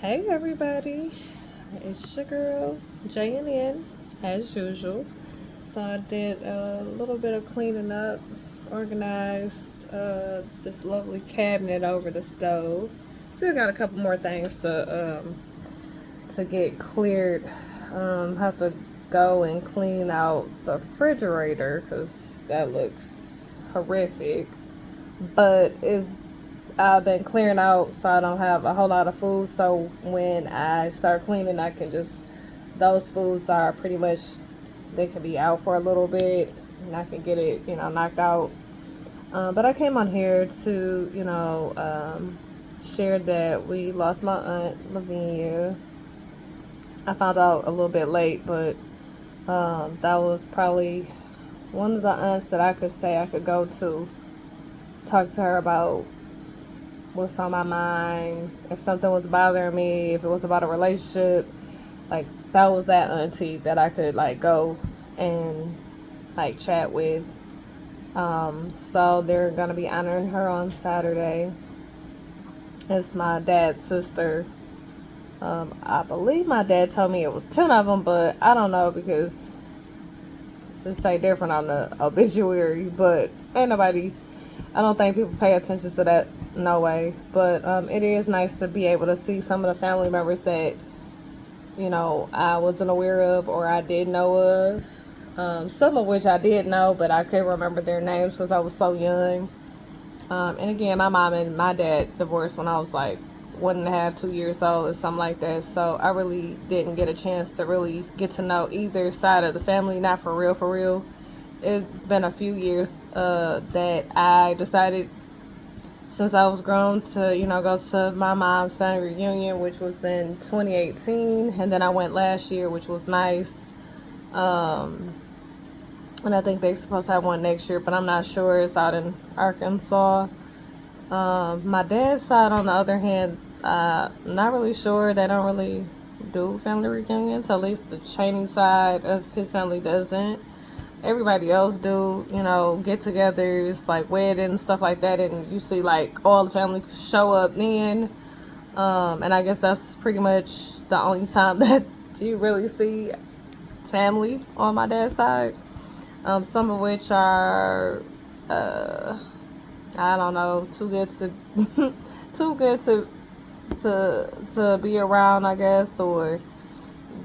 Hey everybody, it's your girl JNN as usual. So I did a little bit of cleaning up, organized this lovely cabinet over the stove. Still got a couple more things to get cleared. Have to go and clean out the refrigerator because that looks horrific. But it's I've been clearing out so I don't have a whole lot of food. So when I start cleaning, I can just, those foods are pretty much, they can be out for a little bit and I can get it, knocked out. But I came on here to, share that we lost my aunt, Lavinia. I found out a little bit late, but that was probably one of the aunts that I could say I could go to, talk to her about what's on my mind, if something was bothering me, if it was about a relationship, like that was that auntie that I could like go and like chat with. So they're gonna be honoring her on Saturday. It's my dad's sister. I believe my dad told me it was 10 of them, but I don't know because it say different on the obituary. But ain't nobody, I don't think people pay attention to that, no way. But it is nice to be able to see some of the family members that, I wasn't aware of or I did know of. Some of which I did know, but I couldn't remember their names because I was so young. And again, my mom and my dad divorced when I was like 1.5, 2 years old or something like that. So I really didn't get a chance to really get to know either side of the family, not for real, for real. It's been a few years that I decided since I was grown to, go to my mom's family reunion, which was in 2018. And then I went last year, which was nice. Um, and I think they're supposed to have one next year, but I'm not sure. It's out in Arkansas. My dad's side, on the other hand, not really sure. They don't really do family reunions. At least the Cheney side of his family doesn't. Everybody else do, get-togethers, like weddings, stuff like that, and you see like all the family show up then. And I guess that's pretty much the only time that you really see family on my dad's side. Some of which are, I don't know, too good to, too good to be around, I guess, or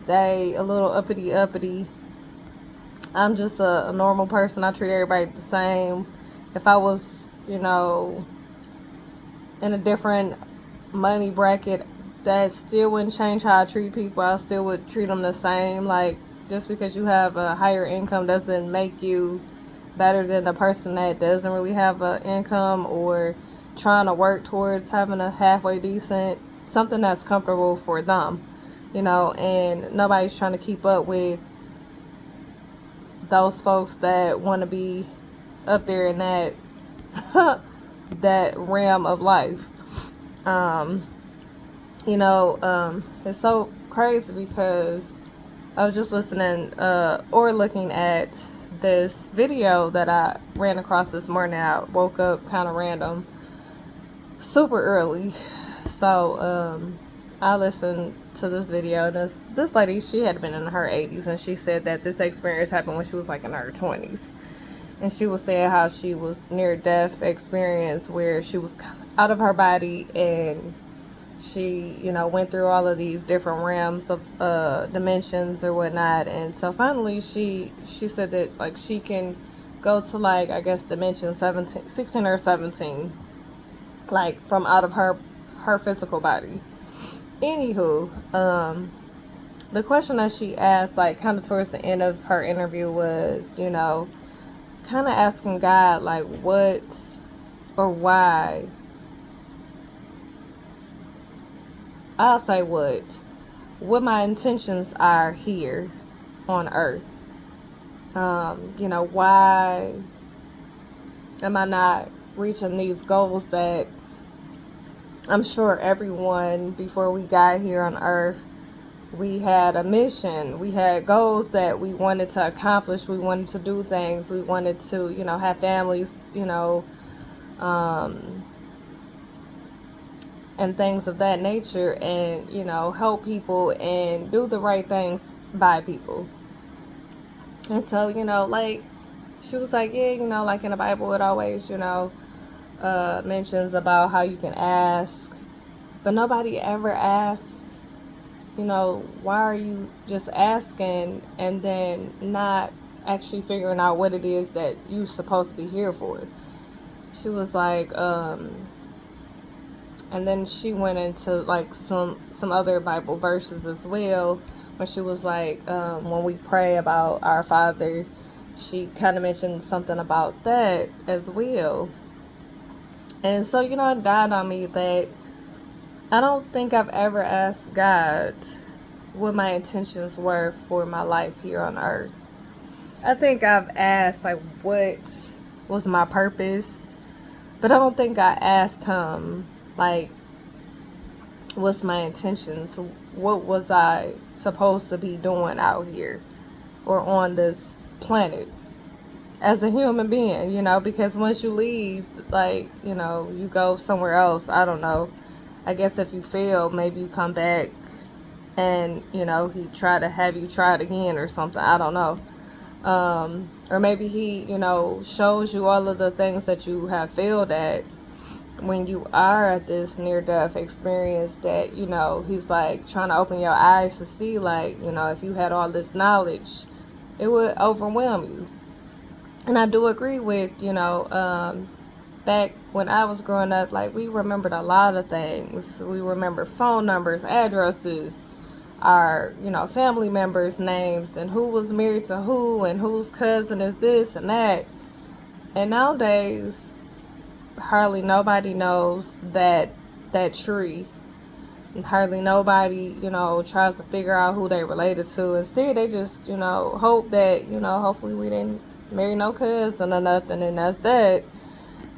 they a little uppity uppity. I'm just a normal person. I treat everybody the same. If I was, in a different money bracket, that still wouldn't change how I treat people. I still would treat them the same. Like, just because you have a higher income doesn't make you better than the person that doesn't really have an income or trying to work towards having a halfway decent, something that's comfortable for them, and nobody's trying to keep up with those folks that want to be up there in that that realm of life. Um, it's so crazy because I was just listening or looking at this video that I ran across this morning. I woke up kind of random, super early. So I listened to this video. This lady, she had been in her 80s, and she said that this experience happened when she was like in her 20s. And she was saying how she was near death experience where she was out of her body and she, went through all of these different realms of dimensions or whatnot. And so finally she said that like she can go to like, I guess, dimension 17, 16 or 17, like from out of her physical body. Anywho, the question that she asked, like kind of towards the end of her interview, was, kind of asking God, like, what or why, I'll say what my intentions are here on earth. Why am I not reaching these goals that I'm sure everyone before we got here on earth, we had a mission, we had goals that we wanted to accomplish, we wanted to do things, we wanted to, have families, um, and things of that nature, and help people and do the right things by people. And so like she was like, yeah, like in the Bible it always mentions about how you can ask, but nobody ever asks, why are you just asking and then not actually figuring out what it is that you're supposed to be here for. She was like, and then she went into like some other Bible verses as well, when she was like, when we pray about our Father, she kind of mentioned something about that as well. And so it died on me that I don't think I've ever asked God what my intentions were for my life here on earth. I think I've asked like what was my purpose, but I don't think I asked him like what's my intentions. What was I supposed to be doing out here or on this planet as a human being, because once you leave, like, you go somewhere else. I don't know. I guess if you fail, maybe you come back and, he try to have you try it again or something. I don't know. Or maybe he, shows you all of the things that you have failed at when you are at this near-death experience, that, he's like trying to open your eyes to see, like, if you had all this knowledge, it would overwhelm you. And I do agree with, back when I was growing up, like, we remembered a lot of things. We remember phone numbers, addresses, our, family members' names, and who was married to who, and whose cousin is this and that. And nowadays, hardly nobody knows that tree. And hardly nobody, tries to figure out who they related to. Instead, they just, hope that, hopefully we didn't marry no cousin or nothing, and that's that.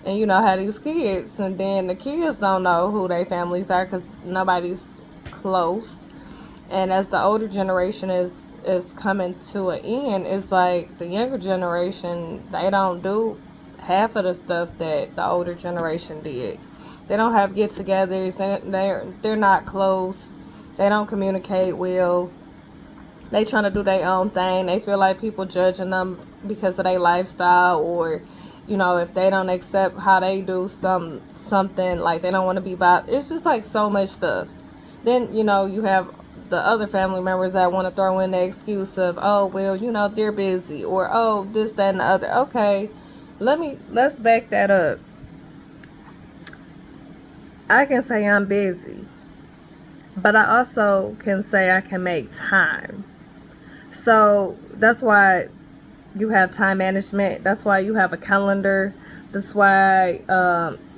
And, have these kids. And then the kids don't know who their families are because nobody's close. And as the older generation is coming to an end, it's like the younger generation, they don't do half of the stuff that the older generation did. They don't have get-togethers. They're not close. They don't communicate well. They trying to do their own thing. They feel like people judging them because of their lifestyle, or if they don't accept how they do something, like they don't want to be bothered. It's just like so much stuff. Then you have the other family members that want to throw in the excuse of, oh well, they're busy, or oh this, that, and the other. Okay, let's back that up. I can say I'm busy, but I also can say I can make time. So that's why you have time management. That's why you have a calendar. That's why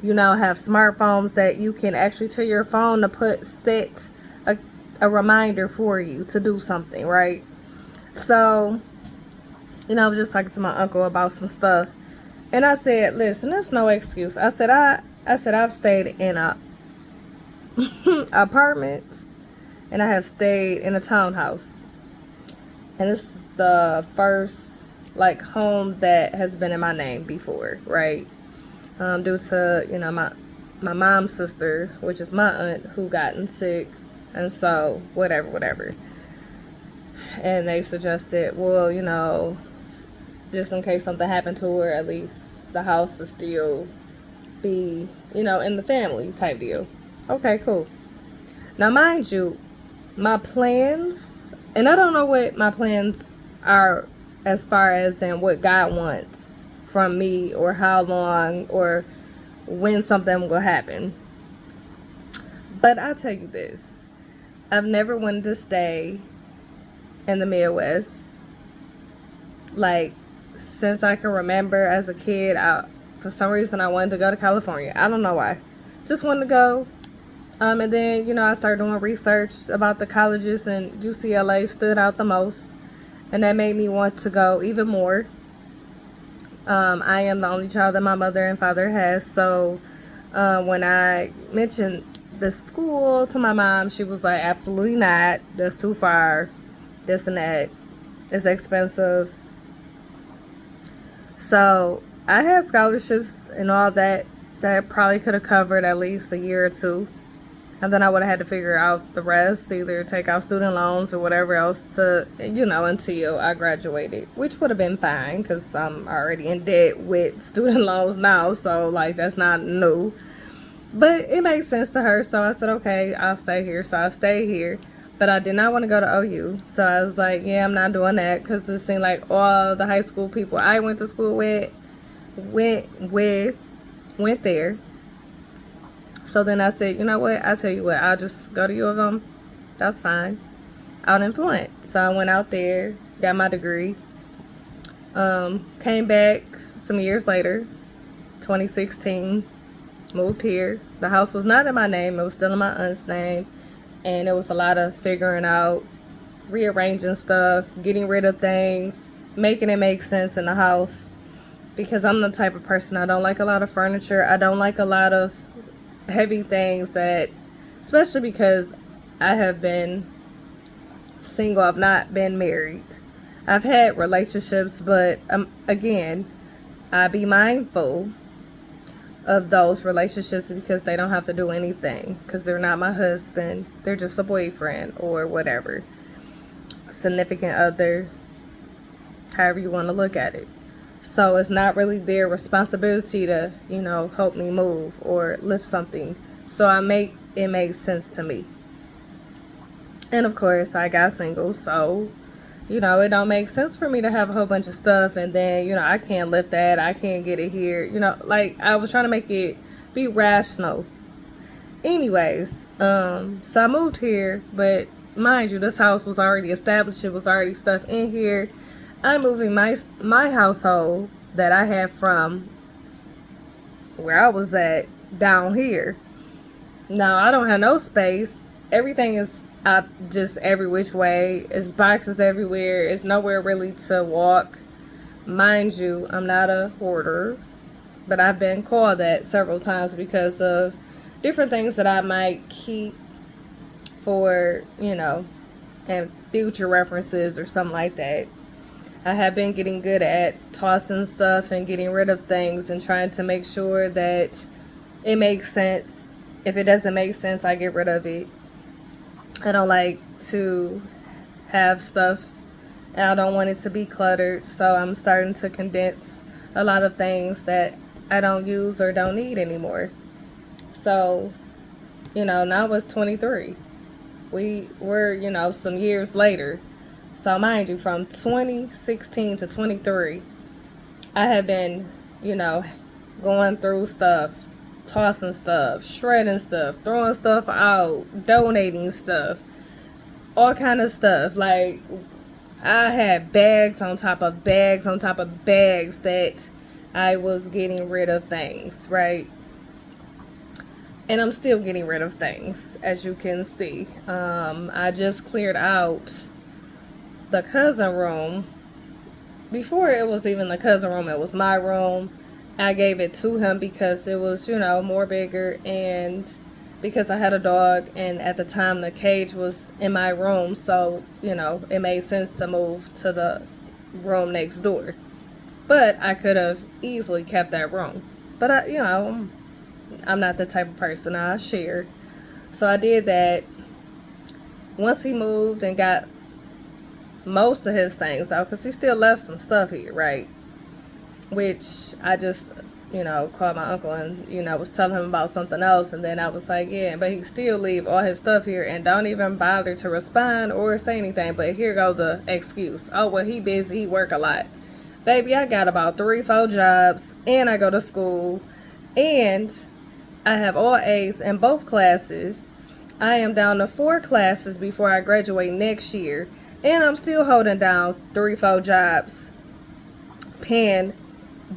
you now have smartphones that you can actually tell your phone to set a reminder for you to do something, right? So, I was just talking to my uncle about some stuff, and I said, listen, that's no excuse. I said I've stayed in a apartment, and I have stayed in a townhouse, and this is the first like home that has been in my name before, right? Due to my mom's sister, which is my aunt, who gotten sick, and so whatever. And they suggested, well, just in case something happened to her, at least the house to still be, in the family type deal. Okay, cool. Now, mind you, my plans, and I don't know what my plans are as far as in what God wants from me, or how long, or when something will happen. But I'll tell you this. I've never wanted to stay in the Midwest. Like, since I can remember as a kid, for some reason I wanted to go to California. I don't know why. Just wanted to go. And then, I started doing research about the colleges, and UCLA stood out the most. And that made me want to go even more. I am the only child that my mother and father has. So when I mentioned the school to my mom, she was like, absolutely not. That's too far. This and that. It's expensive. So I had scholarships and all that probably could have covered at least a year or two. And then I would have had to figure out the rest, either take out student loans or whatever else to, until I graduated, which would have been fine because I'm already in debt with student loans now. So, like, that's not new. But it made sense to her. So I said, okay, I'll stay here. So I stayed here. But I did not want to go to OU. So I was like, yeah, I'm not doing that because it seemed like all the high school people I went to school with went there. So then I said, you know what? I'll tell you what. I'll just go to U of M. That's fine. Out in Flint. So I went out there, got my degree. Came back some years later, 2016. Moved here. The house was not in my name. It was still in my aunt's name. And it was a lot of figuring out, rearranging stuff, getting rid of things, making it make sense in the house. Because I'm the type of person, I don't like a lot of furniture. I don't like a lot of heavy things that, especially because I have been single. I've not been married. I've had relationships, but again, I be mindful of those relationships because they don't have to do anything, because they're not my husband. They're just a boyfriend or whatever, significant other, however you want to look at it. So it's not really their responsibility to, help me move or lift something. So it make sense to me. And of course, I got single, so it don't make sense for me to have a whole bunch of stuff and then, I can't lift that, I can't get it here. Like, I was trying to make it be rational. Anyways, so I moved here, but mind you, this house was already established. It was already stuff in here. I'm moving my household that I had from where I was at down here. Now, I don't have no space. Everything is out just every which way. It's boxes everywhere. It's nowhere really to walk. Mind you, I'm not a hoarder, but I've been called that several times because of different things that I might keep for, and future references or something like that. I have been getting good at tossing stuff and getting rid of things and trying to make sure that it makes sense. If it doesn't make sense, I get rid of it. I don't like to have stuff, and I don't want it to be cluttered. So I'm starting to condense a lot of things that I don't use or don't need anymore. So, now it's 23. We were, some years later. So mind you, from 2016 to 23, I have been, going through stuff, tossing stuff, shredding stuff, throwing stuff out, donating stuff, all kind of stuff. Like, I had bags on top of bags on top of bags that I was getting rid of things, right? And I'm still getting rid of things, as you can see. I just cleared out the cousin room. Before it was even the cousin room, it was my room. I gave it to him because it was, more bigger, and because I had a dog, and at the time the cage was in my room, so, it made sense to move to the room next door. But I could have easily kept that room. But I'm not the type of person I share. So I did that. Once he moved and got most of his things out, because he still left some stuff here, right? Which I just, called my uncle and, was telling him about something else. And then I was like, yeah, but he still leave all his stuff here and don't even bother to respond or say anything. But here go the excuse. Oh, well, he busy. He work a lot. Baby, I got about 3-4 jobs, and I go to school, and I have all A's in both classes. I am down to 4 classes before I graduate next year. And I'm still holding down 3-4 jobs, paying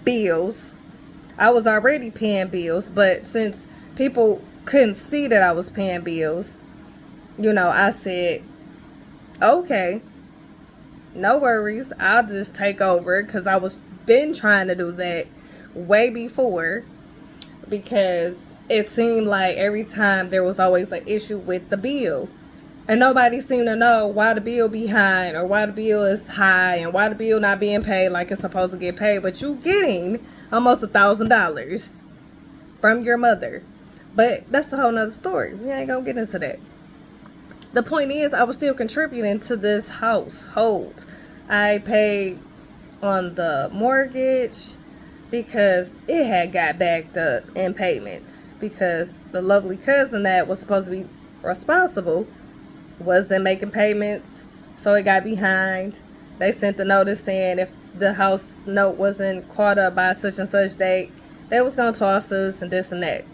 bills. I was already paying bills, but since people couldn't see that I was paying bills, I said, okay, no worries. I'll just take over, because I was been trying to do that way before, because it seemed like every time there was always an issue with the bill. And nobody seemed to know why the bill behind, or why the bill is high, and why the bill not being paid like it's supposed to get paid. But you getting almost $1,000 from your mother. But that's a whole nother story. We ain't gonna get into that. The point is, I was still contributing to this household. I paid on the mortgage because it had got backed up in payments because the lovely cousin that was supposed to be responsible wasn't making payments, so it got behind. They sent the notice saying if the house note wasn't caught up by such and such date, they was gonna toss us and this and that.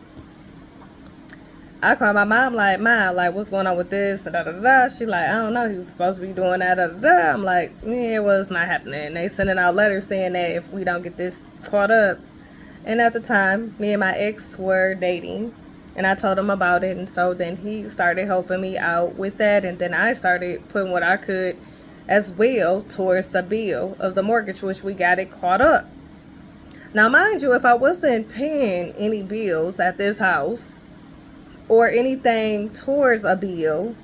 I called my mom like, what's going on with this? And da da da. She like, I don't know. He was supposed to be doing that. Da da da. I'm like, yeah, well, it's not happening. They sending out letters saying that if we don't get this caught up. And at the time, me and my ex were dating, and I told him about it. And so then he started helping me out with that, and then I started putting what I could as well towards the bill of the mortgage, which we got it caught up. Now, mind you, if I wasn't paying any bills at this house or anything towards a bill,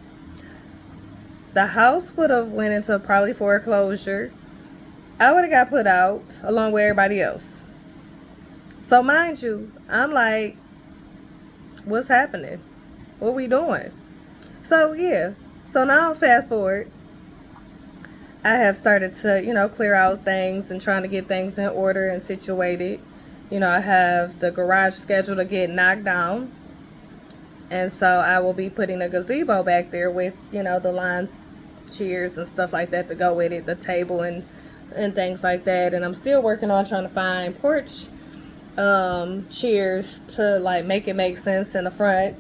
the house would have went into probably foreclosure. I would have got put out along with everybody else. So mind you, I'm like, what's happening? What we doing? So yeah. So now fast forward. I have started to, clear out things and trying to get things in order and situated. I have the garage scheduled to get knocked down. And so I will be putting a gazebo back there with, the lines, chairs and stuff like that to go with it, the table and things like that. And I'm still working on trying to find porch chairs to like make it make sense in the front.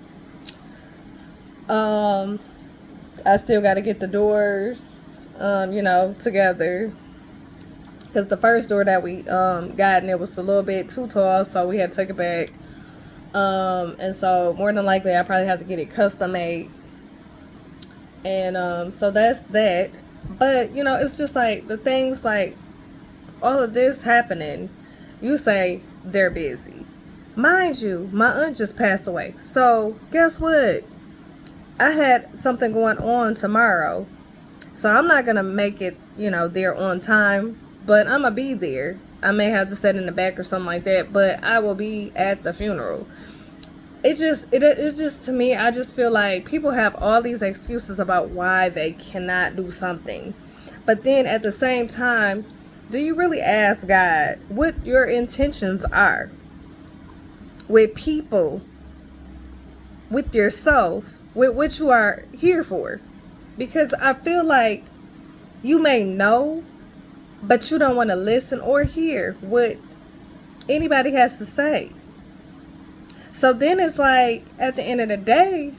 I still got to get the doors, together. Because the first door that we got, and it was a little bit too tall, so we had to take it back. And so more than likely I probably have to get it custom made. And so that's that. But it's just like the things like all of this happening, you say they're busy. Mind you, my aunt just passed away. So guess what? I had something going on tomorrow. So I'm not gonna make it, there on time, but I'm gonna be there. I may have to sit in the back or something like that, but I will be at the funeral. It just to me, I just feel like people have all these excuses about why they cannot do something. But then at the same time, do you really ask God what your intentions are with people, with yourself, with what you are here for? Because I feel like you may know, but you don't want to listen or hear what anybody has to say. So then it's like, at the end of the day,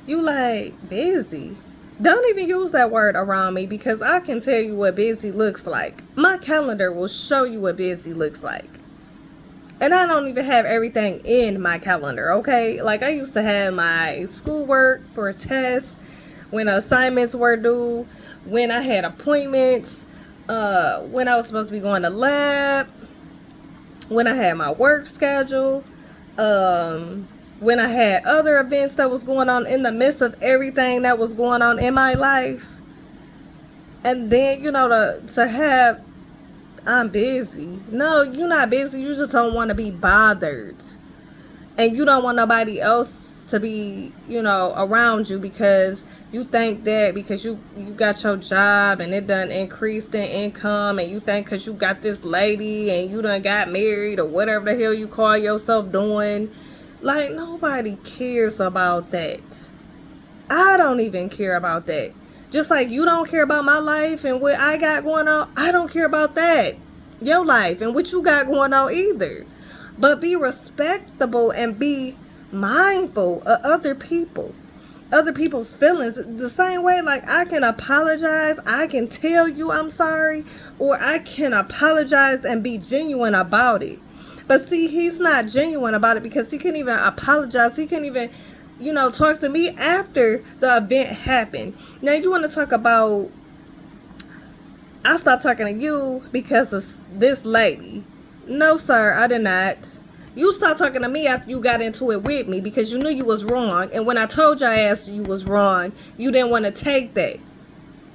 you like, busy. Don't even use that word around me, because I can tell you what busy looks like. My calendar will show you what busy looks like. And I don't even have everything in my calendar, okay? Like, I used to have my schoolwork for tests, when assignments were due, when I had appointments, when I was supposed to be going to lab, when I had my work schedule, when I had other events that was going on in the midst of everything that was going on in my life. And then, to have, I'm busy. No, you're not busy. You just don't want to be bothered. And you don't want nobody else to be, around you, because you think that because you got your job and it done increased in income, and you think because you got this lady and you done got married or whatever the hell you call yourself doing. Like, nobody cares about that. I don't even care about that. Just like you don't care about my life and what I got going on, I don't care about that. Your life and what you got going on either. But be respectable and be mindful of other people's feelings. The same way, like, I can apologize, I can tell you I'm sorry, or I can apologize and be genuine about it. But see, he's not genuine about it, because he can't even apologize. He can't even, talk to me after the event happened. Now, you want to talk about, I stopped talking to you because of this lady. No, sir, I did not. You stopped talking to me after you got into it with me, because you knew you was wrong. And when I told your ass you was wrong, you didn't want to take that.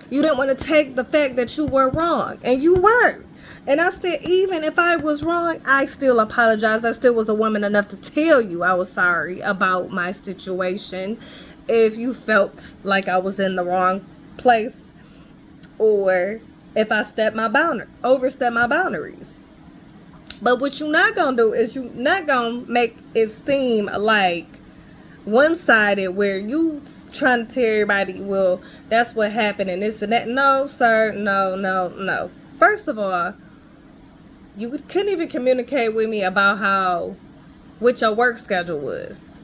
You didn't want to take the fact that you were wrong. And you were. And I still, even if I was wrong, I still apologize. I still was a woman enough to tell you I was sorry about my situation. If you felt like I was in the wrong place, or if I overstepped my boundaries. But what you're not gonna do is you're not gonna make it seem like one-sided, where you trying to tell everybody, well, that's what happened and this and that. No, sir, no. First of all, you couldn't even communicate with me about what your work schedule was.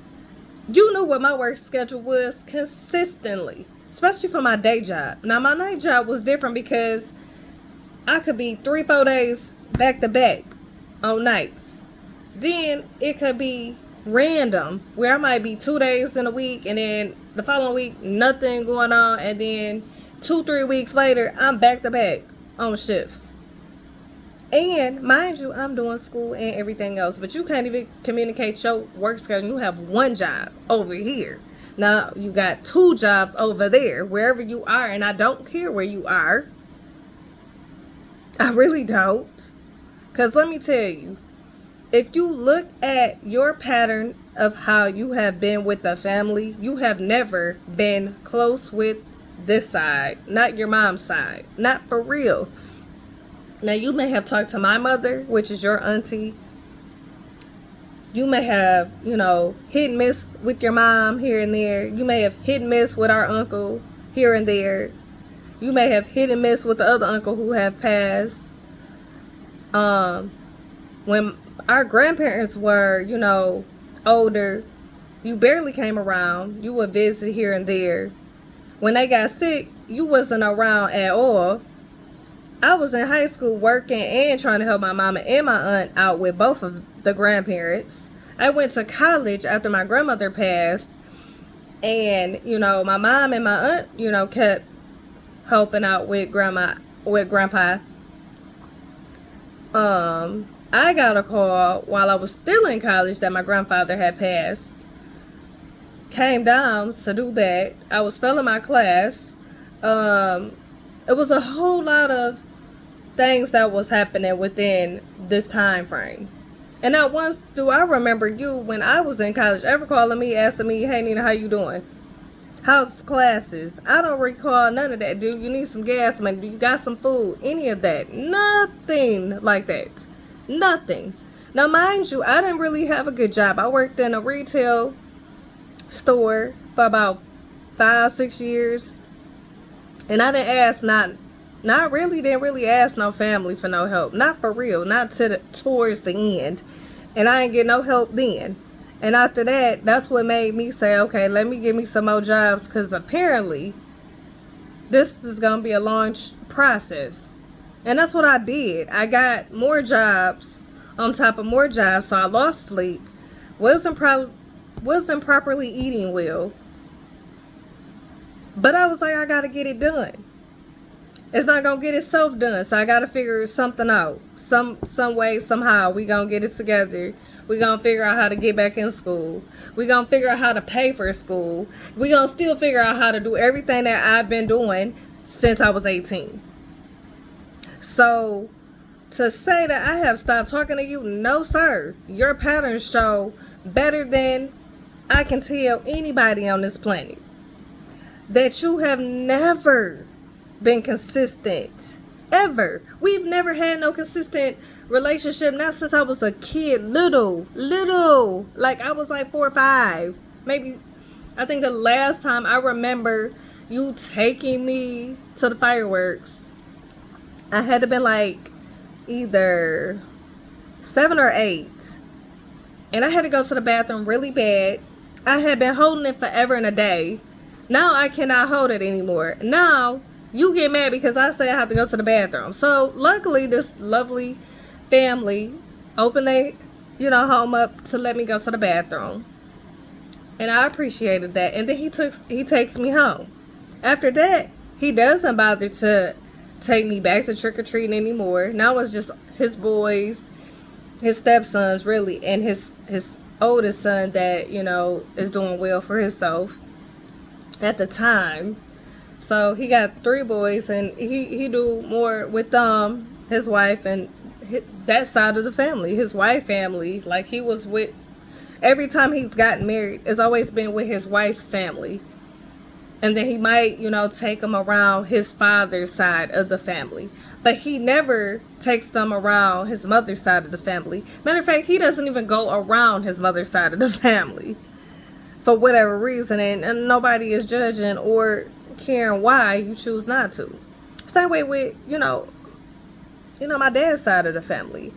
You knew what my work schedule was consistently, especially for my day job. Now, my night job was different because I could be 3-4 days back to back on nights. Then it could be random, where I might be 2 days in a week, and then the following week nothing going on, and then 2-3 weeks later I'm back to back on shifts. And mind you, I'm doing school and everything else, but you can't even communicate your work schedule. You have one job over here, now you got 2 jobs over there, wherever you are. And I don't care where you are, I really don't. Because let me tell you, if you look at your pattern of how you have been with the family, you have never been close with this side, not your mom's side, not for real. Now, you may have talked to my mother, which is your auntie. You may have, hit and miss with your mom here and there. You may have hit and miss with our uncle here and there. You may have hit and miss with the other uncle who have passed. When our grandparents were, older, you barely came around. You would visit here and there. When they got sick, you wasn't around at all. I was in high school working and trying to help my mama and my aunt out with both of the grandparents. I went to college after my grandmother passed, and my mom and my aunt kept helping out with grandpa. I got a call while I was still in college that my grandfather had passed. Came down to do that. I was failing my class. It was a whole lot of things that was happening within this time frame. And not once do I remember you, when I was in college, ever calling me, asking me, hey Nina, how you doing? How's classes? I don't recall none of that. Do you need some gas money? Do you got some food? Any of that? Nothing like that. Nothing. Now, mind you, I didn't really have a good job. I worked in a retail store for about 5-6 years, and I didn't really ask no family for no help. Not for real. Not towards the end. And I didn't get no help then. And after that, that's what made me say, okay, let me give me some more jobs, because apparently this is going to be a long process. And that's what I did. I got more jobs on top of more jobs, so I lost sleep. Wasn't properly eating well. But I was like, I got to get it done. It's not going to get itself done, so I got to figure something out. Some way, somehow, we going to get it together. We going to figure out how to get back in school. We going to figure out how to pay for school. We going to still figure out how to do everything that I've been doing since I was 18. So, to say that I have stopped talking to you, no sir. Your patterns show better than I can tell anybody on this planet that you have never been consistent. Ever. We've never had no consistent relationship, not since I was a kid. Little. Like, I was like 4 or 5. Maybe, I think the last time I remember you taking me to the fireworks, I had to been like either 7 or 8. And I had to go to the bathroom really bad. I had been holding it forever and a day. Now I cannot hold it anymore. Now you get mad because I say I have to go to the bathroom. So luckily this lovely family opened their, home up to let me go to the bathroom. And I appreciated that. And then he takes me home. After that, he doesn't bother to take me back to trick-or-treating anymore. Now it's just his boys, his stepsons really, and his oldest son that, is doing well for himself at the time. So he got 3 boys, and he do more with them his wife and that side of the family, his wife family. Like, he was with, every time he's gotten married, it's always been with his wife's family. And then he might, take them around his father's side of the family. But he never takes them around his mother's side of the family. Matter of fact, he doesn't even go around his mother's side of the family for whatever reason. And nobody is judging or caring why you choose not to. Same way with, my dad's side of the family.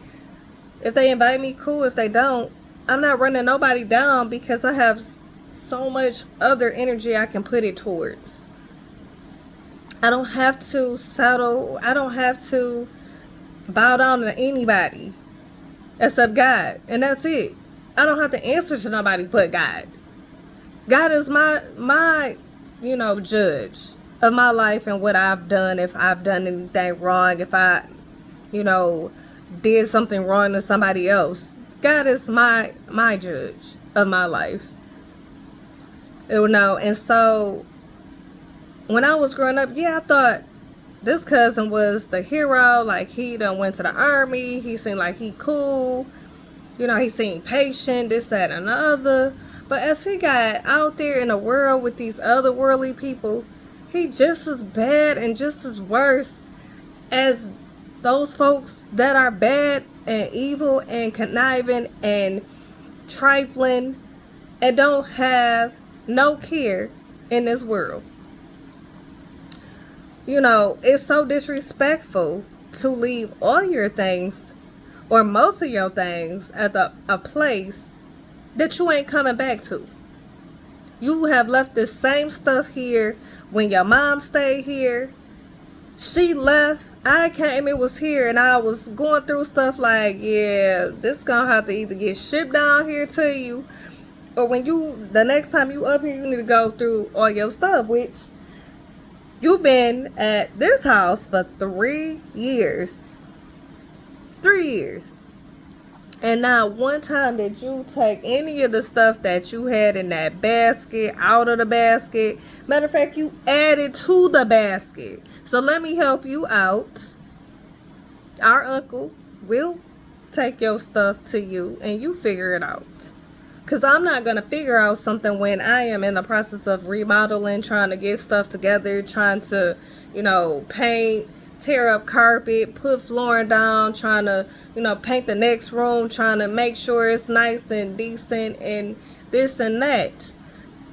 If they invite me, cool. If they don't, I'm not running nobody down because I have so much other energy I can put it towards. I don't have to settle. I don't have to bow down to anybody except God. And that's it. I don't have to answer to nobody but God. God is my judge of my life and what I've done. If I've done anything wrong, if I, did something wrong to somebody else, God is my judge of my life. And so when I was growing up, I thought this cousin was the hero. Like, he done went to the army. He seemed like he cool. He seemed patient, this, that, and the other. But as he got out there in the world with these other worldly people, he just as bad and just as worse as those folks that are bad and evil and conniving and trifling and don't have no care in this world. It's so disrespectful to leave all your things or most of your things at a place that you ain't coming back to. You have left the same stuff here when your mom stayed here. She left. I came, it was here, and I was going through stuff like, this gonna have to either get shipped down here to you, or when the next time you up here, you need to go through all your stuff, which you've been at this house for 3 years. 3 years. And not one time did you take any of the stuff that you had in that basket out of the basket. Matter of fact, you added to the basket. So let me help you out. Our uncle will take your stuff to you and you figure it out. Because I'm not going to figure out something when I am in the process of remodeling, trying to get stuff together, trying to, paint, tear up carpet, put flooring down, trying to, paint the next room, trying to make sure it's nice and decent and this and that.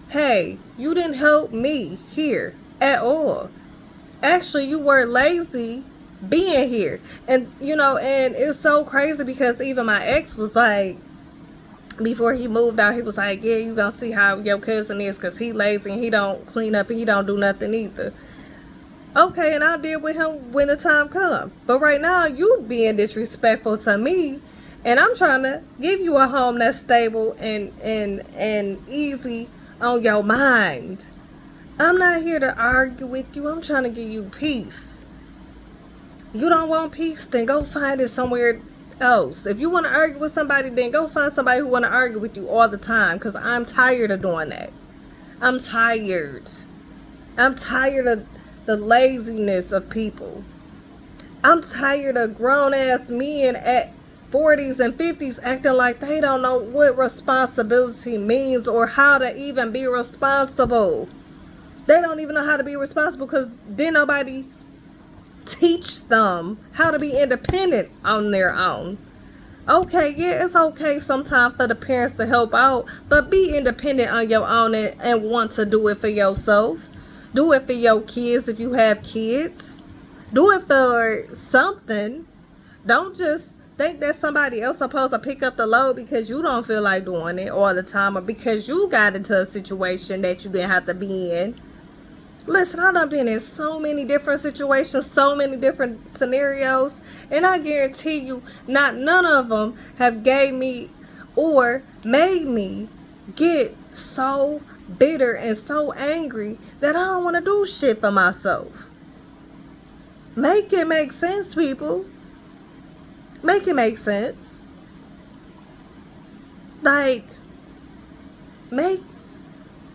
Hey, you didn't help me here at all. Actually, you were lazy being here. And, and it's so crazy because even my ex was like, before he moved out, he was like, you gonna see how your cousin is because he lazy and he don't clean up and he don't do nothing either. Okay, and I'll deal with him when the time comes. But right now, you being disrespectful to me, and I'm trying to give you a home that's stable and easy on your mind. I'm not here to argue with you. I'm trying to give you peace. You don't want peace? Then go find it somewhere else. If you want to argue with somebody, then go find somebody who want to argue with you all the time, because I'm tired of doing that. I'm tired. I'm tired of the laziness of people. I'm tired of grown-ass men at 40s and 50s acting like they don't know what responsibility means or how to even be responsible. They don't even know how to be responsible because then nobody teach them how to be independent on their own. Okay, it's okay sometimes for the parents to help out, but be independent on your own and want to do it for yourself. Do it for your kids if you have kids. Do it for something. Don't just think that somebody else supposed to pick up the load because you don't feel like doing it all the time or because you got into a situation that you didn't have to be in. Listen, I've done been in so many different situations, so many different scenarios, and I guarantee you none of them have gave me or made me get so bitter and so angry that I don't want to do shit for myself. Make it make sense, people. Make it make sense. Like, make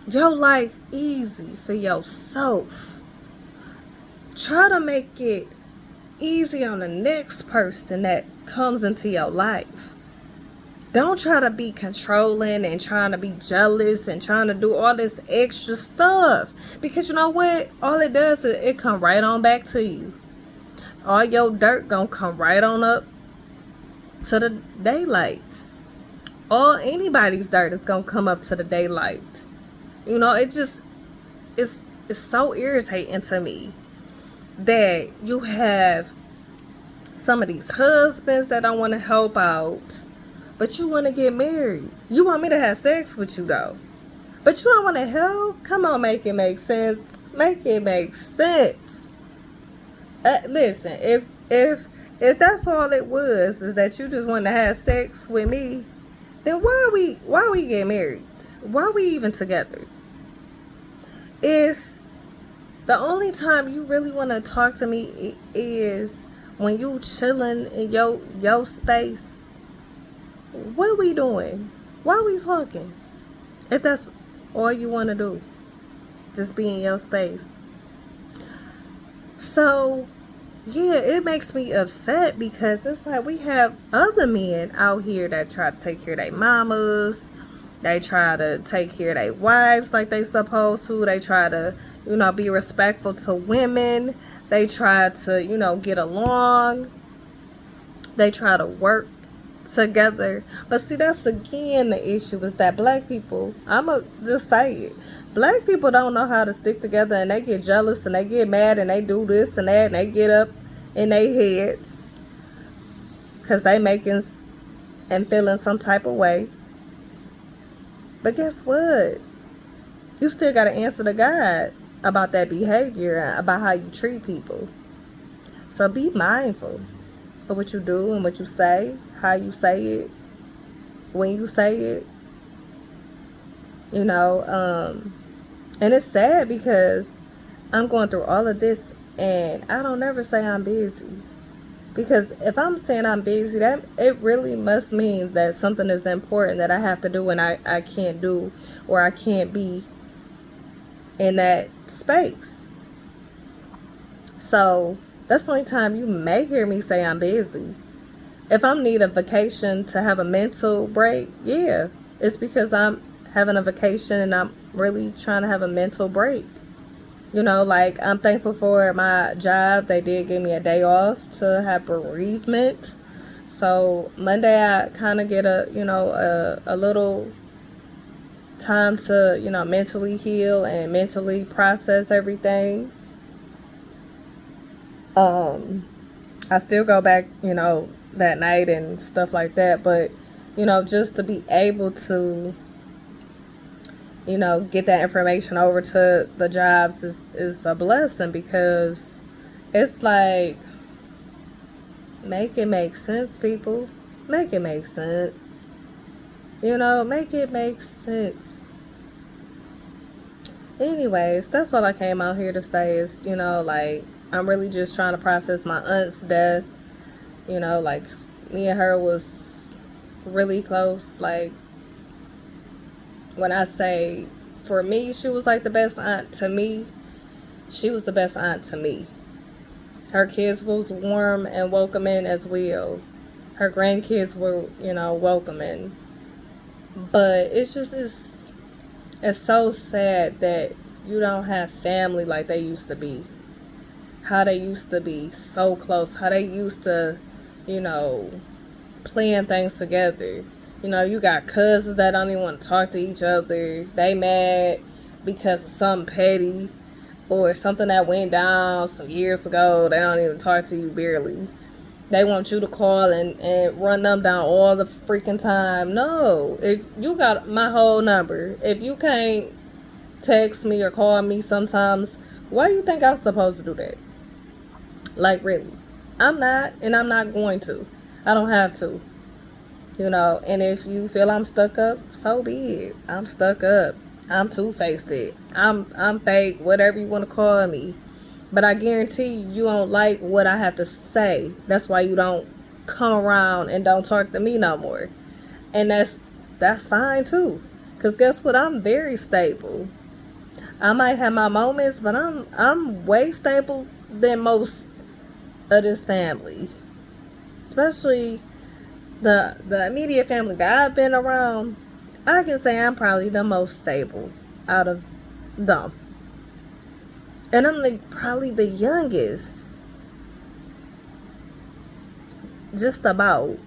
your life easy for yourself. Try to make it easy on the next person that comes into your life. Don't try to be controlling and trying to be jealous and trying to do all this extra stuff. Because you know what? All it does is it come right on back to you. All your dirt gonna come right on up to the daylight. All anybody's dirt is gonna come up to the daylight. You know, it's so irritating to me that you have some of these husbands that don't want to help out, but you want to get married. You want me to have sex with you though, but you don't want to help. Come on, make it make sense. Make it make sense. Listen, if that's all it was, is that you just want to have sex with me, then why we get married? Why we even together? If the only time you really want to talk to me is when you chilling in your space, what we doing? Why we talking? If that's all you want to do, just be in your space. So, yeah, it makes me upset because it's like we have other men out here that try to take care of their mamas. They try to take care of their wives like they supposed to. They try to, be respectful to women. They try to, get along. They try to work together. But see, that's again the issue, is that black people, I'ma just say it, black people don't know how to stick together, and they get jealous and they get mad and they do this and that and they get up in their heads because they making and feeling some type of way. But guess what? You still got to answer to God about that behavior, about how you treat people. So be mindful of what you do and what you say, how you say it, when you say it. And it's sad because I'm going through all of this and I don't ever say I'm busy. Because if I'm saying I'm busy, that it really must mean that something is important that I have to do and I can't do, or I can't be in that space. So that's the only time you may hear me say I'm busy. If I'm need a vacation to have a mental break, yeah, it's because I'm having a vacation and I'm really trying to have a mental break. Like, I'm thankful for my job. They did give me a day off to have bereavement. So Monday I kind of get a little time to, mentally heal and mentally process everything. I still go back, that night and stuff like that. But, just to be able to, get that information over to the jobs is a blessing, because it's like, make it make sense, people. Make it make sense. Make it make sense. Anyways, that's all I came out here to say is, I'm really just trying to process my aunt's death. Like, me and her was really close. Like, when I say, for me, she was like the best aunt to me. She was the best aunt to me. Her kids was warm and welcoming as well. Her grandkids were, welcoming. But it's so sad that you don't have family like they used to be. How they used to be so close. How they used to, plan things together. You got cousins that don't even want to talk to each other. They mad because of something petty or something that went down some years ago. They don't even talk to you barely. They want you to call and run them down all the freaking time. No, if you got my whole number, if you can't text me or call me sometimes, why do you think I'm supposed to do that? Like, really? I'm not, and I'm not going to. I don't have to. And if you feel I'm stuck up, so be it. I'm stuck up. I'm two-faced it. I'm fake, whatever you want to call me. But I guarantee you don't like what I have to say. That's why you don't come around and don't talk to me no more. And that's fine too. Because guess what? I'm very stable. I might have my moments, but I'm way stable than most of this family, especially the immediate family that I've been around, I can say I'm probably the most stable out of them. And I'm like probably the youngest, just about,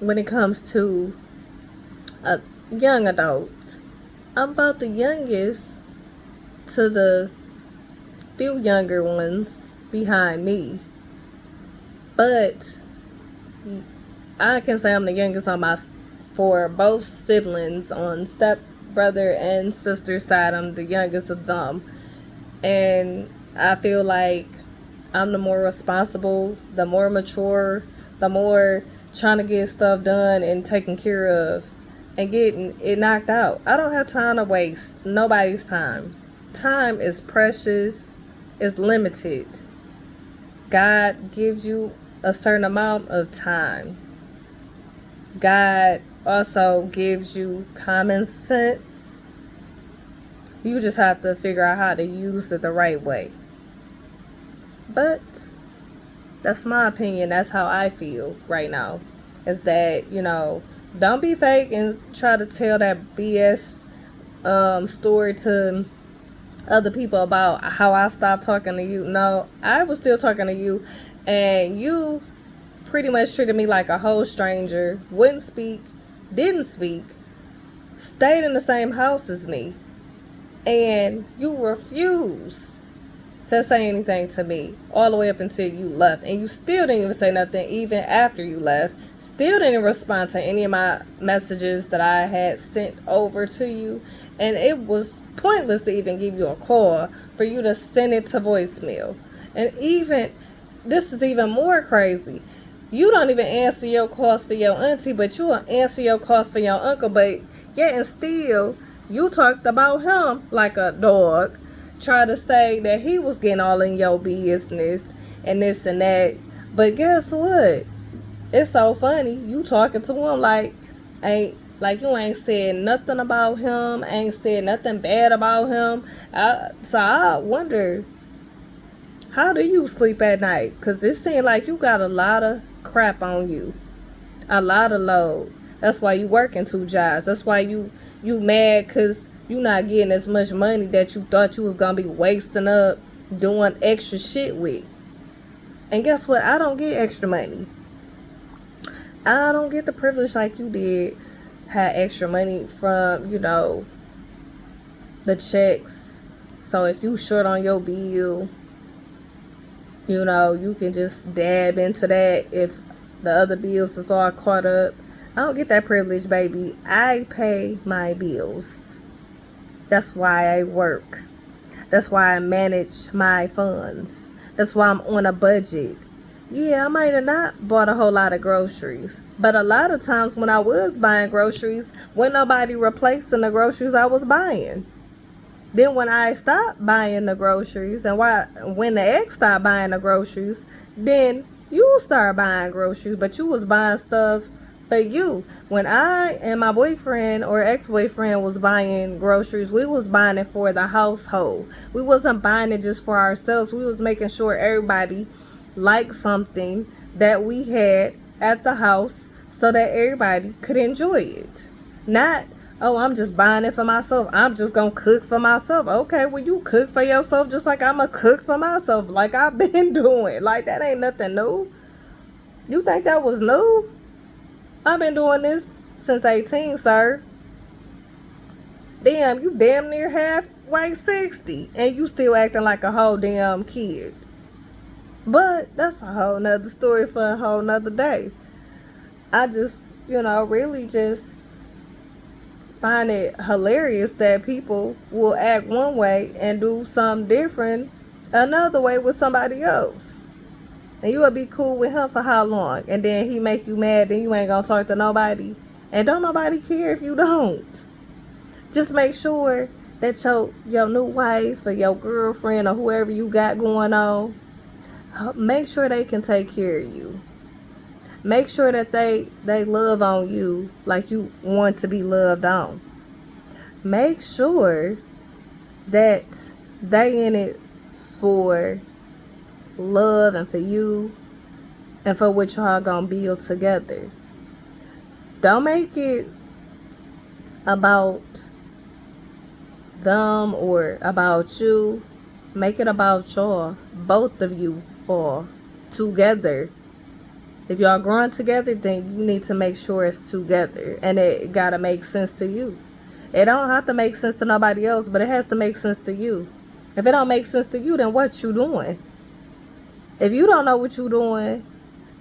when it comes to a young adults. I'm about the youngest to the few younger ones behind me. But I can say I'm the youngest on my, for both siblings on step brother and sister side. I'm the youngest of them, and I feel like I'm the more responsible, the more mature, the more trying to get stuff done and taken care of and getting it knocked out. I don't have time to waste nobody's time. Time is precious, it's limited. God gives you a certain amount of time. God also gives you common sense. You just have to figure out how to use it the right way. But that's my opinion. That's how I feel right now. Is that, don't be fake and try to tell that BS story to other people about how I stopped talking to you. No, I was still talking to you, and you pretty much treated me like a whole stranger. Wouldn't speak, didn't speak, stayed in the same house as me, and you refused to say anything to me all the way up until you left. And you still didn't even say nothing even after you left. Still didn't respond to any of my messages that I had sent over to you. And it was pointless to even give you a call for you to send it to voicemail. And even, this is even more crazy. You don't even answer your calls for your auntie, but you will answer your calls for your uncle. But yet and still, you talked about him like a dog. Try to say that he was getting all in your business and this and that. But guess what? It's so funny. You talking to him like you ain't said nothing about him, ain't said nothing bad about him. So I wonder, how do you sleep at night? Because it seems like you got a lot of crap on you. A lot of load. That's why you working 2 jobs. That's why you mad because you not getting as much money that you thought you was going to be wasting up doing extra shit with. And guess what? I don't get extra money. I don't get the privilege like you did. Had extra money from, the checks. So if you short on your bill, you can just dab into that if the other bills is all caught up. I don't get that privilege, baby. I pay my bills. That's why I work. That's why I manage my funds. That's why I'm on a budget. Yeah, I might have not bought a whole lot of groceries, but a lot of times when I was buying groceries, wasn't nobody replacing the groceries I was buying. Then when I stopped buying the groceries, and when the ex stopped buying the groceries, then you start buying groceries, but you was buying stuff for you. When I and my boyfriend or ex-boyfriend was buying groceries, we was buying it for the household. We wasn't buying it just for ourselves. We was making sure everybody liked something that we had at the house so that everybody could enjoy it. Not, oh, I'm just buying it for myself. I'm just going to cook for myself. Okay, well, you cook for yourself just like I'm going to cook for myself, like I've been doing. Like, that ain't nothing new. You think that was new? I've been doing this since 18, sir. Damn, you damn near halfway 60, and you still acting like a whole damn kid. But that's a whole nother story for a whole nother day. I just, really just find it hilarious that people will act one way and do something different another way with somebody else. And you will be cool with him for how long? And then he make you mad, then you ain't gonna talk to nobody. And don't nobody care if you don't. Just make sure that your new wife or your girlfriend or whoever you got going on, make sure they can take care of you. Make sure that they love on you like you want to be loved on. Make sure that they in it for love and for you and for what y'all gonna build together. Don't make it about them or about you. Make it about y'all, both of you, all together. If y'all growing together, then you need to make sure it's together, and it gotta make sense to you. It don't have to make sense to nobody else, but it has to make sense to you. If it don't make sense to you, then what you doing? If you don't know what you doing,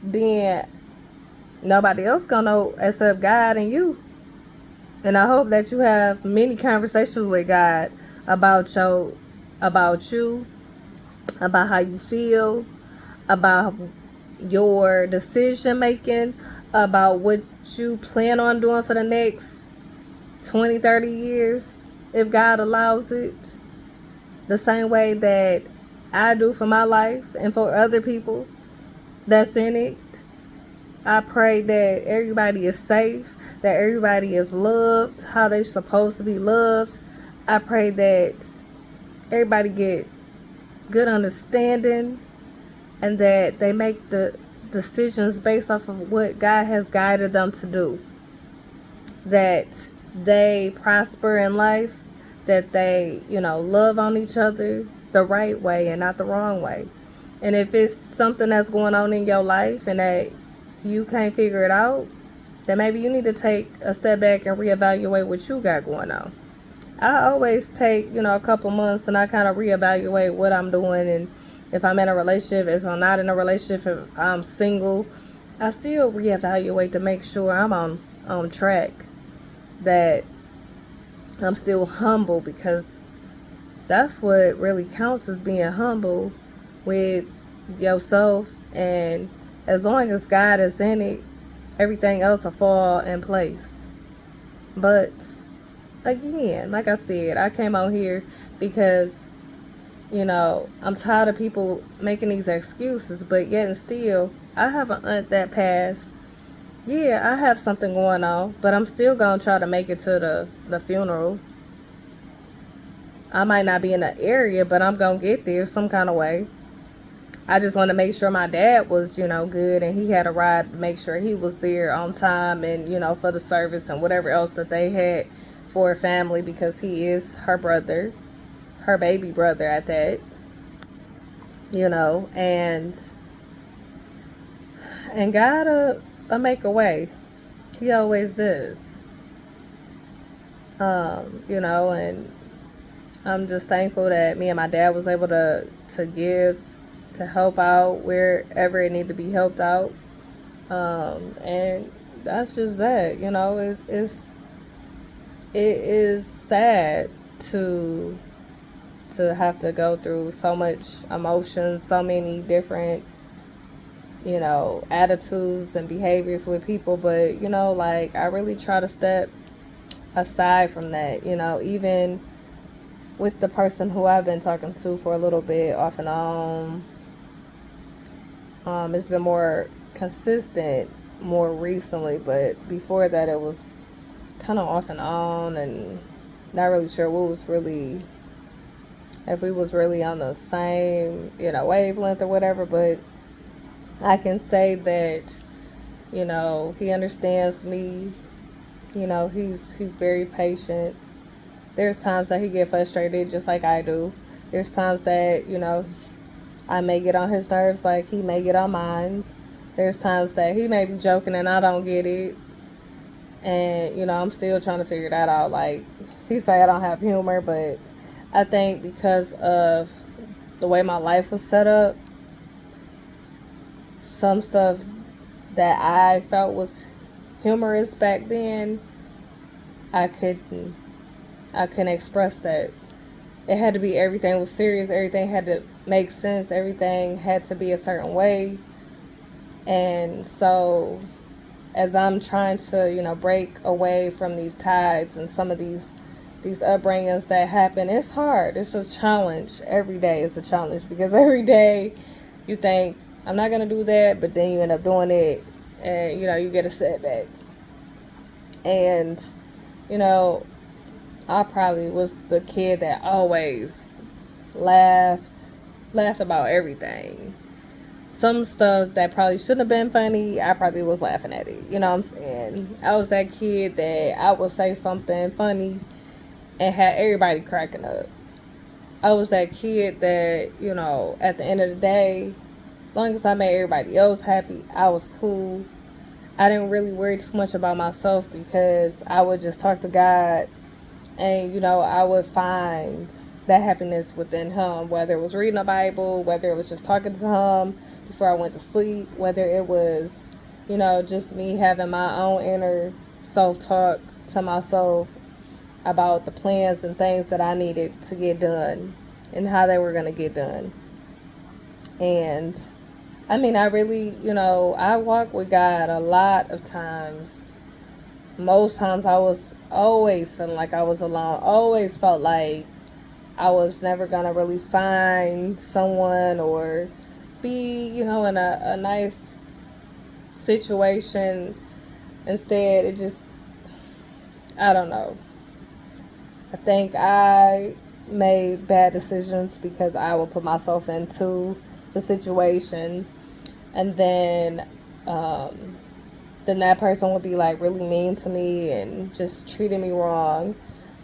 then nobody else gonna know except God and you. And I hope that you have many conversations with God about you, about how you feel, about your decision making, about what you plan on doing for the next 20, 30 years, if God allows it. The same way that I do for my life and for other people that's in it. I pray that everybody is safe, that everybody is loved how they're supposed to be loved. I pray that everybody get good understanding and that they make the decisions based off of what God has guided them to do. That they prosper in life, that they, love on each other the right way and not the wrong way. And if it's something that's going on in your life and that you can't figure it out, then maybe you need to take a step back and reevaluate what you got going on. I always take, a couple months and I kind of reevaluate what I'm doing, and if I'm in a relationship, if I'm not in a relationship, if I'm single, I still reevaluate to make sure I'm on track, that I'm still humble, because that's what really counts, is being humble with yourself. And as long as God is in it, everything else will fall in place. But again, like I said, I came out here because, I'm tired of people making these excuses, but yet and still, I have an aunt that passed. Yeah, I have something going on, but I'm still going to try to make it to the funeral. I might not be in the area, but I'm going to get there some kind of way. I just want to make sure my dad was, good, and he had a ride to make sure he was there on time and, for the service and whatever else that they had for her family, because he is her brother, her baby brother at that, and God will make a way. He always does. And I'm just thankful that me and my dad was able to give, to help out wherever it needed to be helped out. And that's just that, it is sad to have to go through so much emotions, so many different, attitudes and behaviors with people. But, I really try to step aside from that, even with the person who I've been talking to for a little bit off and on. It's been more consistent more recently, but before that it was kind of off and on, and not really sure if we was really on the same, wavelength or whatever. But I can say that, he understands me. He's very patient. There's times that he get frustrated just like I do. There's times that, I may get on his nerves like he may get on mine. There's times that he may be joking and I don't get it. And, I'm still trying to figure that out. Like, he say I don't have humor, but I think because of the way my life was set up, some stuff that I felt was humorous back then, I couldn't express that. It had to be, everything was serious, everything had to make sense, everything had to be a certain way. And so as I'm trying to, break away from these ties and some of these upbringings that happen, it's hard. It's a challenge. Every day is a challenge, because every day you think, I'm not going to do that, but then you end up doing it, and, you get a setback. And, I probably was the kid that always laughed about everything. some stuff that probably shouldn't have been funny, I probably was laughing at it. You know what I'm saying? I was that kid that I would say something funny and had everybody cracking up. I was that kid that, at the end of the day, as long as I made everybody else happy, I was cool. I didn't really worry too much about myself because I would just talk to God, and I would find that happiness within Him, whether it was reading the Bible, whether it was just talking to Him before I went to sleep, whether it was just me having my own inner self-talk to myself about the plans and things that I needed to get done and how they were going to get done. And I mean, I really, I walk with God a lot of times. Most times I was always feeling like I was alone, always felt like I was never going to really find someone or be, in a nice situation. Instead, it just, I don't know. I think I made bad decisions because I would put myself into the situation, and then that person would be like really mean to me and just treating me wrong.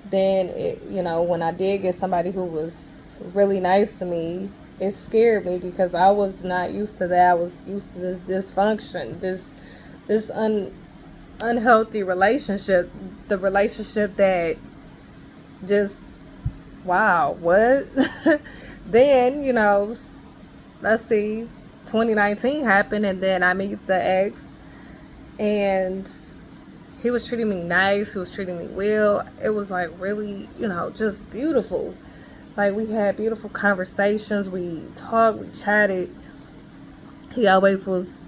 Then when I did get somebody who was really nice to me, it scared me because I was not used to that. I was used to this dysfunction, this unhealthy relationship, the relationship that just, wow, what? Then, let's see, 2019 happened, and then I meet the ex, and he was treating me nice, he was treating me well. It was like really, just beautiful. Like, we had beautiful conversations, we talked, we chatted. He always was,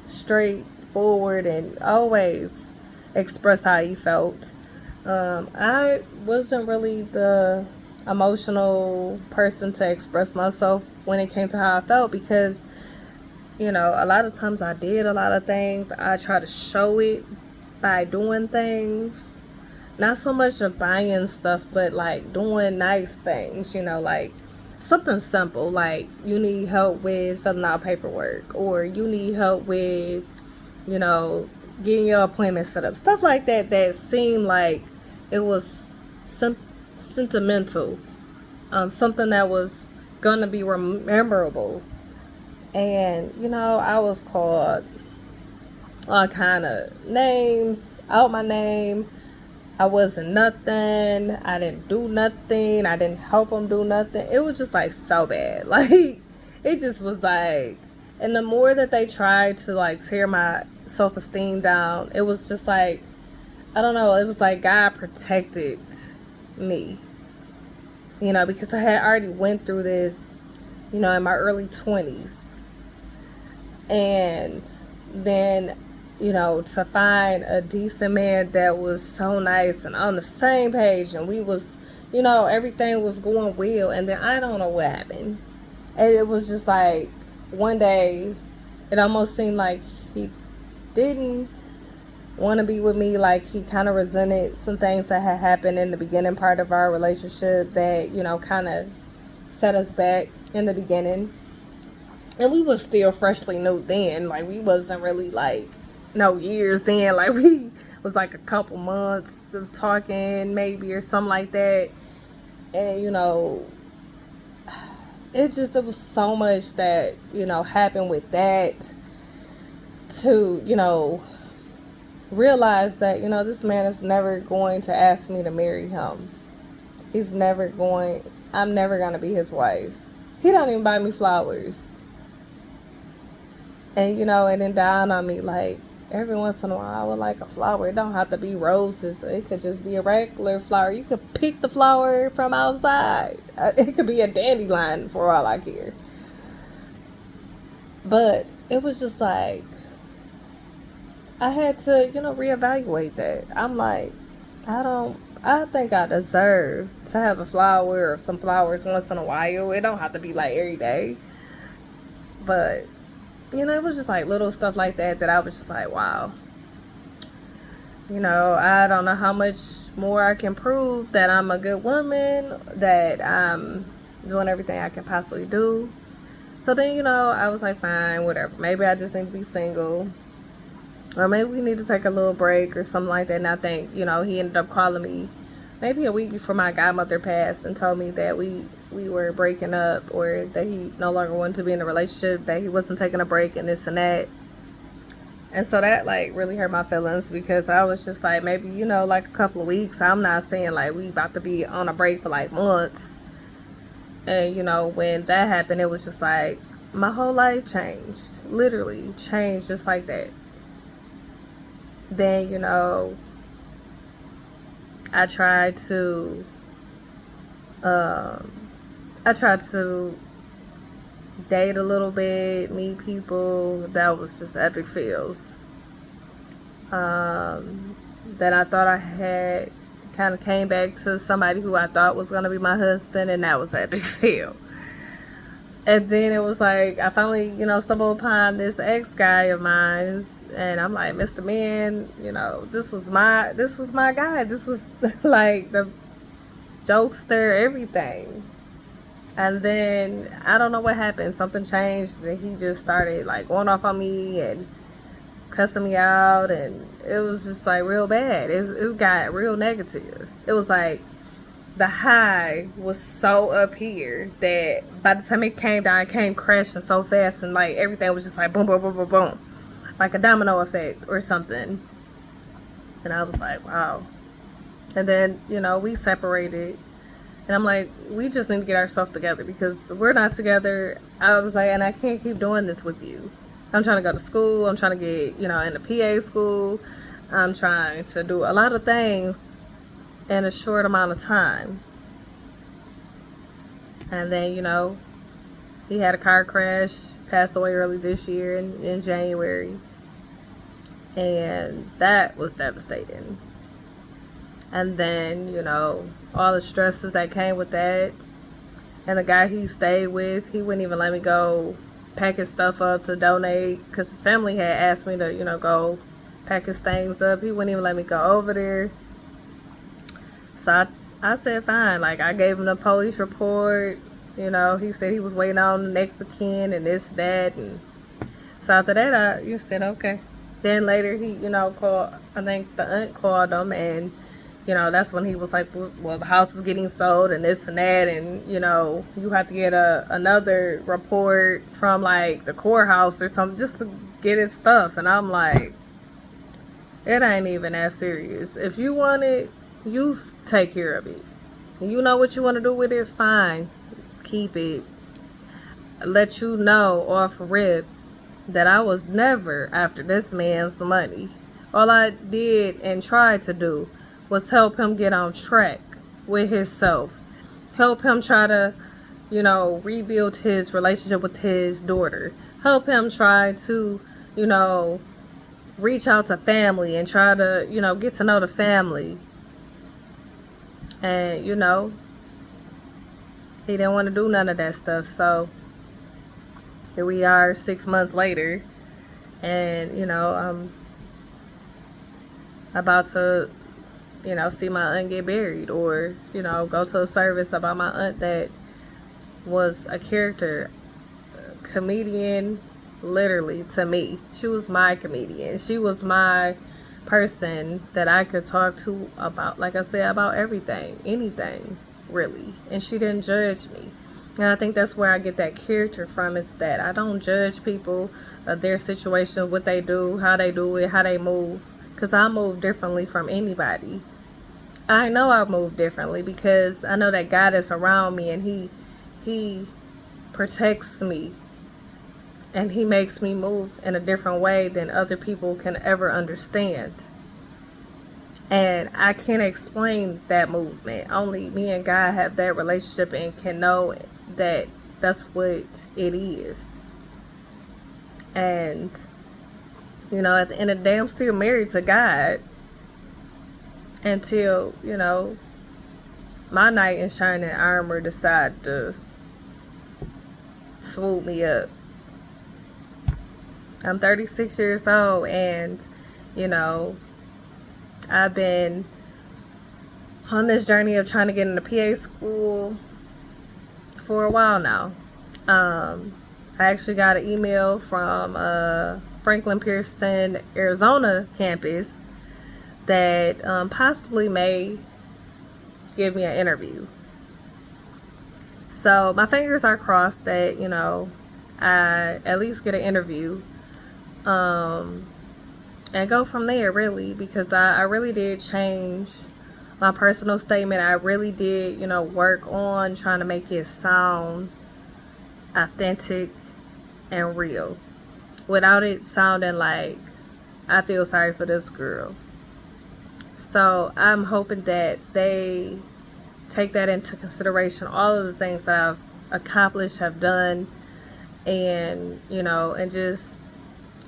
straightforward and always expressed how he felt. I wasn't really the emotional person to express myself when it came to how I felt because, a lot of times I did a lot of things. I try to show it by doing things. Not so much of buying stuff, but like doing nice things, like something simple, like you need help with filling out paperwork, or you need help with, getting your appointment set up. Stuff like that that seemed like it was sentimental, something that was going to be memorable. And, I was called all kind of names, out my name. I wasn't nothing. I didn't do nothing. I didn't help them do nothing. It was just like so bad. Like, it just was like, and the more that they tried to like tear my self-esteem down, it was just like, I don't know, it was like God protected me, because I had already went through this, in my early 20s. And then, to find a decent man that was so nice and on the same page, and we was, everything was going well, and then I don't know what happened. And it was just like, one day, it almost seemed like he didn't want to be with me. Like, he kind of resented some things that had happened in the beginning part of our relationship that, kind of set us back in the beginning. And we was still freshly new then. Like, we wasn't really like no years then. Like, we was like a couple months of talking maybe or something like that. And it was so much that happened with that to realize that this man is never going to ask me to marry him. I'm never going to be his wife. He don't even buy me flowers. And it didn't dawn on me, like, every once in a while I would like a flower. It don't have to be roses. It could just be a regular flower. You could pick the flower from outside. It could be a dandelion for all I care. But it was just like, I had to, reevaluate that. I'm like, I think I deserve to have a flower or some flowers once in a while. It don't have to be like every day. But, it was just like little stuff like that I was just like, wow. I don't know how much more I can prove that I'm a good woman, that I'm doing everything I can possibly do. So then, I was like, fine, whatever. Maybe I just need to be single. Or maybe we need to take a little break or something like that. And I think, he ended up calling me maybe a week before my godmother passed and told me that we were breaking up, or that he no longer wanted to be in a relationship, that he wasn't taking a break and this and that. And so that like really hurt my feelings, because I was just like, maybe, like a couple of weeks. I'm not saying like we about to be on a break for like months. And when that happened, it was just like my whole life changed. Literally changed just like that. Then, I tried to um I tried to date a little bit, meet people. That was just epic feels. Then I thought I had kind of came back to somebody who I thought was going to be my husband, and that was epic feel. And then it was like I finally, stumbled upon this ex guy of mine, and I'm like, Mr. Man, this was my guy. This was like the jokester, everything. And then I don't know what happened. Something changed, and he just started like going off on me and cussing me out, and it was just like real bad. It got real negative. It was like the high was so up here that by the time it came down, it came crashing so fast, and like everything was just like boom, boom, boom, boom, boom, like a domino effect or something. And I was like, wow. And then we separated, and I'm like, we just need to get ourselves together, because we're not together. I was like, and I can't keep doing this with you. I'm trying to go to school. I'm trying to get in the PA school. I'm trying to do a lot of things in a short amount of time. And then, he had a car crash, passed away early this year in January. And that was devastating. And then, all the stresses that came with that. And the guy he stayed with, he wouldn't even let me go pack his stuff up to donate, because his family had asked me to, go pack his things up. He wouldn't even let me go over there. So I said, fine. Like, I gave him the police report. He said he was waiting on the next of kin and this, that. And so after that, you said, okay. Then later he, called, I think the aunt called him, and, that's when he was like, well, the house is getting sold and this and that. And, you have to get another report from like the courthouse or something just to get his stuff. And I'm like, it ain't even that serious. If you want it, you take care of it. You know what you want to do with it, fine. Keep it. Let you know off rip that I was never after this man's money. All I did and tried to do was help him get on track with himself. Help him try to, rebuild his relationship with his daughter. Help him try to, reach out to family and try to, get to know the family. And, he didn't want to do none of that stuff. So here we are 6 months later. And, I'm about to, see my aunt get buried, or, go to a service about my aunt that was a character, comedian, literally, to me. She was my comedian. She was my person that I could talk to about, like I said, about everything, anything, really. And she didn't judge me. And I think that's where I get that character from, is that I don't judge people, their situation, what they do, how they do it, how they move. Because I move differently from anybody. I know I move differently because I know that God is around me, and He protects me, and He makes me move in a different way than other people can ever understand. And I can't explain that movement. Only me and God have that relationship and can know that that's what it is. And, at the end of the day, I'm still married to God until, my knight in shining armor decide to swoop me up. I'm 36 years old, and, I've been on this journey of trying to get into PA school for a while now. I actually got an email from Franklin Pearson, Arizona campus that possibly may give me an interview. So my fingers are crossed that, I at least get an interview. And go from there, really, because I really did change my personal statement. I really did, work on trying to make it sound authentic and real without it sounding like I feel sorry for this girl. So I'm hoping that they take that into consideration, all of the things that I've accomplished, have done, and, and just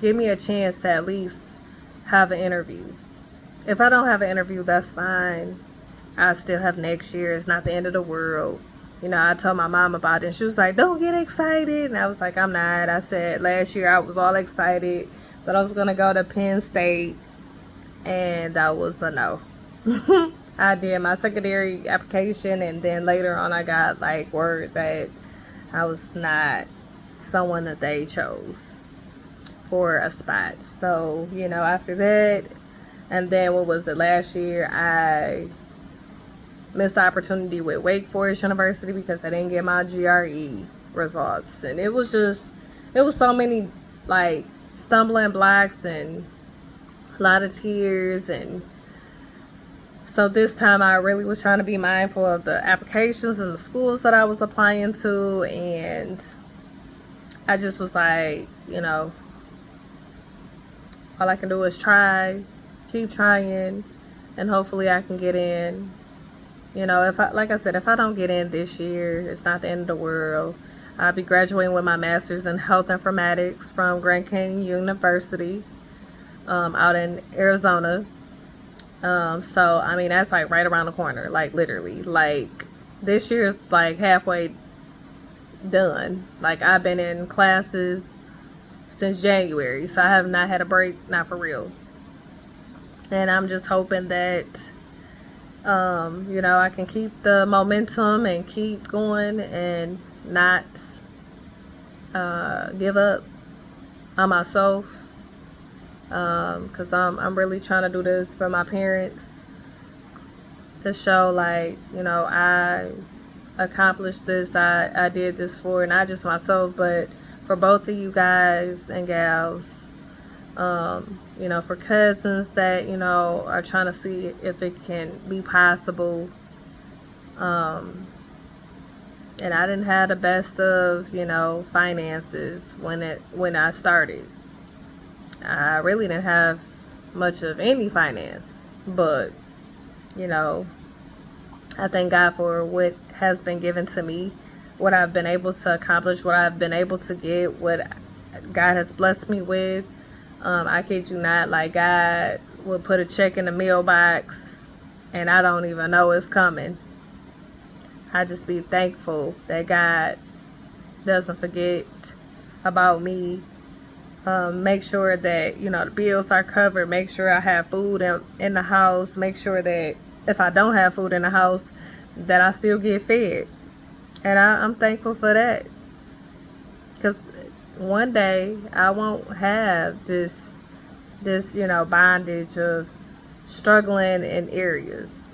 give me a chance to at least have an interview. If I don't have an interview, that's fine. I still have next year. It's not the end of the world. I told my mom about it, and she was like, don't get excited. And I was like, I'm not. I said last year I was all excited that I was going to go to Penn State, and that was a no. I did my secondary application, and then later on I got word that I was not someone that they chose for a spot. So, after that, and then what was it, last year, I missed the opportunity with Wake Forest University because I didn't get my GRE results. And it was so many stumbling blocks and a lot of tears. And so this time I really was trying to be mindful of the applications and the schools that I was applying to. And I just was like, all I can do is keep trying, and hopefully I can get in. If I don't get in this year, it's not the end of the world. I'll be graduating with my master's in health informatics from Grand Canyon University out in Arizona. So, that's right around the corner, literally. This year is halfway done. I've been in classes since January, so I have not had a break, not for real. And I'm just hoping that I can keep the momentum and keep going and not give up on myself, because I'm really trying to do this for my parents, to show I accomplished this. I did this for not just myself, but for both of you guys and gals, for cousins that, are trying to see if it can be possible. And I didn't have the best of, finances when I started. I really didn't have much of any finance, but, I thank God for what has been given to me, what I've been able to accomplish, what I've been able to get, what God has blessed me with. I kid you not, God would put a check in the mailbox and I don't even know it's coming. I just be thankful that God doesn't forget about me. Make sure that, the bills are covered. Make sure I have food in the house. Make sure that if I don't have food in the house, that I still get fed. And I'm thankful for that. Because one day I won't have this bondage of struggling in areas.